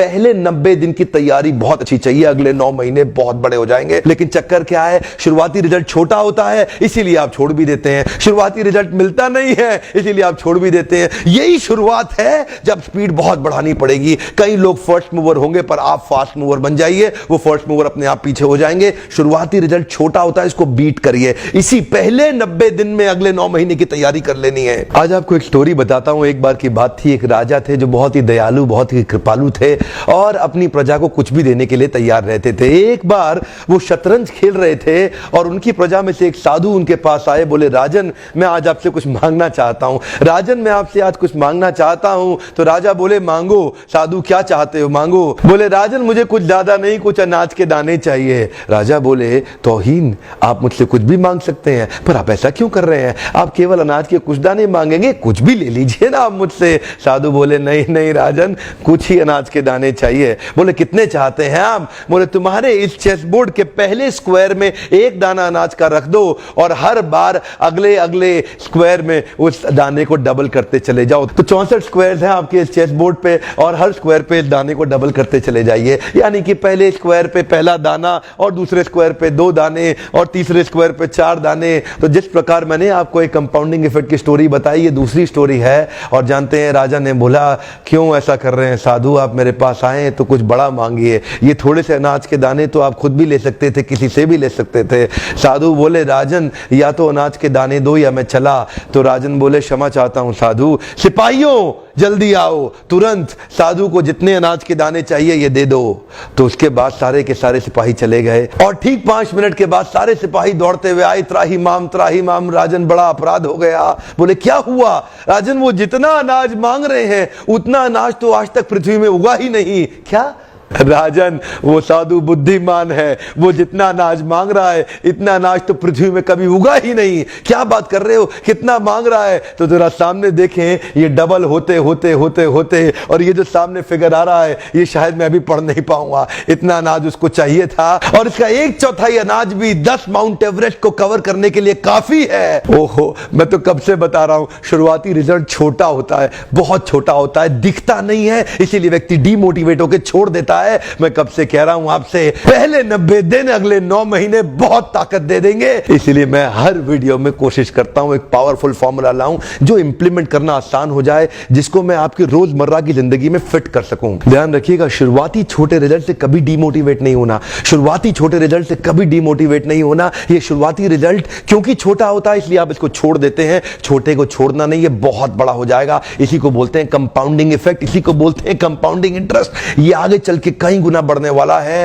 पहले 90 दिन की तैयारी बहुत अच्छी चाहिए, अगले 9 महीने बहुत बड़े हो जाएंगे। लेकिन चक्कर क्या है, शुरुआती रिजल्ट छोटा होता है, इसीलिए आप छोड़ भी देते हैं। शुरुआती रिजल्ट मिलता नहीं है, इसीलिए आप छोड़ भी देते हैं। यही शुरुआत है जब स्पीड बहुत बढ़ानी पड़ेगी। कई लोग फर्स्ट मूवर होंगे, पर आप फास्ट मूवर बन जाइए, वो फर्स्ट मूवर अपने आप पीछे हो जाएंगे। शुरुआती रिजल्ट छोटा होता है, इसको बीट करिए। इसी पहले 90 दिन में अगले 9 महीने की तैयारी कर लेनी है। आज आपको एक स्टोरी बताता हूं। एक बार की बात थी, एक राजा थे जो बहुत ही दयालु, बहुत ही कृपालु थे और अपनी प्रजा को कुछ भी देने के लिए तैयार रहते थे। एक बार वो शतरंज खेल रहे थे और उनकी प्रजा में से एक साधु उनके पास आए। बोले, राजन मैं आज आपसे कुछ मांगना चाहता हूं। राजन मैं आपसे आज कुछ मांगना चाहता हूं। तो राजा बोले, मांगो। साधु, क्या चाहते हो, मांगो। बोले, राजन मुझे कुछ ज्यादा नहीं, कुछ अनाज के दाने चाहिए। राजा बोले, तौहीन, आप मुझसे कुछ भी मांग सकते हैं, पर आप ऐसा क्यों कर रहे हैं? आप केवल अनाज के कुछ दाने मांगेंगे, कुछ भी ले लीजिए ना आप मुझसे। साधु बोले, नहीं नहीं राजन, कुछ ही अनाज के दाने चाहिए। बोले, कितने चाहते हैं आप? बोले, तुम्हारे इस चेस बोर्ड के पहले स्क्वायर में एक दाना अनाज का रख दो और हर बार अगले अगले स्क्वायर में उस दाने को डबल करते चले जाओ। तो 64 स्क्वायर हैं आपके इस चेस बोर्ड पे और हर स्क्वायर पे इस दाने को डबल करते चले जाइए। यानी कि पहले स्क्वायर पे पहला दाना और दूसरे स्क्वायर पे 2 दाने और तीसरे स्क्वायर पे 4 दाने। तो जिस प्रकार मैंने आपको एक कंपाउंडिंग इफेक्ट की स्टोरी बताई, ये दूसरी स्टोरी है। और जानते हैं, राजा ने बोला, क्यों ऐसा कर रहे हैं साधु, आप मेरे पास आए तो कुछ बड़ा मांगिए। ये थोड़े से अनाज के दाने तो आप खुद भी ले सकते थे, किसी से भी ले सकते थे। साधु बोले, राजन या तो अनाज के दाने दो या मैं चला। तो राजन बोले, क्षमा चाहता हूं साधु, सिपाहियों जल्दी आओ, तुरंत साधु को जितने अनाज के दाने चाहिए ये दे दो। तो उसके बाद सारे के सारे सिपाही चले गए और ठीक 5 मिनट के बाद सारे सिपाही दौड़ते हुए आए, त्राही माम। राजन, बड़ा अपराध हो गया। बोले, क्या हुआ? राजन, वो जितना अनाज मांग रहे हैं उतना अनाज तो आज तक पृथ्वी में उगा ही नहीं। क्या? राजन, वो साधु बुद्धिमान है, वो जितना अनाज मांग रहा है इतना अनाज तो पृथ्वी में कभी उगा ही नहीं। क्या बात कर रहे हो, कितना मांग रहा है? तो जरा सामने देखें, ये डबल होते होते होते होते और ये जो सामने फिगर आ रहा है ये शायद मैं अभी पढ़ नहीं पाऊंगा। इतना अनाज उसको चाहिए था और इसका 1/4 अनाज भी 10 माउंट एवरेस्ट को कवर करने के लिए काफी है। ओहो, मैं तो कब से बता रहा हूं, शुरुआती रिजल्ट छोटा होता है, बहुत छोटा होता है, दिखता नहीं है, इसीलिए व्यक्ति डीमोटिवेट होकर छोड़ देता है। मैं कब से कह रहा हूं आपसे, पहले 90 दिन अगले 9 महीने बहुत ताकत दे देंगे। इसलिए मैं हर वीडियो में कोशिश करता हूं एक पावरफुल फॉर्मूला लाऊं जो इंप्लीमेंट करना आसान हो जाए, जिसको मैं आपकी रोजमर्रा की जिंदगी में फिट कर सकूं। ध्यान रखिएगा, शुरुआती छोटे रिजल्ट से कभी डीमोटिवेट नहीं होना। शुरुआती छोटे रिजल्ट से कभी डीमोटिवेट नहीं होना। ये शुरुआती रिजल्ट क्योंकि छोटा होता है इसलिए आप इसको छोड़ देते हैं। छोटे को छोड़ना नहीं, ये बहुत बड़ा हो जाएगा। इसी को बोलते हैं कंपाउंडिंग इफेक्ट, इसी को बोलते हैं कंपाउंडिंग इंटरेस्ट। ये आगे चल के कई गुना बढ़ने वाला है।